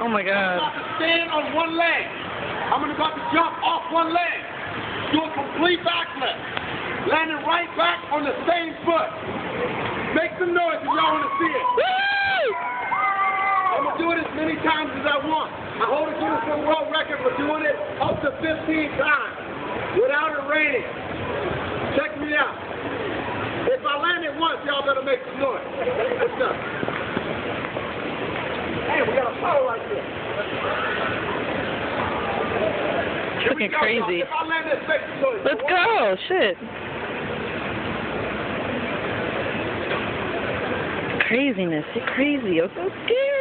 Oh my God. I'm about to stand on one leg. I'm about to jump off one leg. Do a complete backflip. Landing right back on the same foot. Make some noise if y'all want to see it. Woo! I'm going to do it as many times as I want. I hold a Guinness World Record for doing it up to 15 times without it raining. Check me out. If I land it once, y'all better make some noise. What's up? Hey, we got a power like this. Looking crazy. If I land this, make some noise. Let's go. Shit. Craziness. You're crazy. I'm so scared.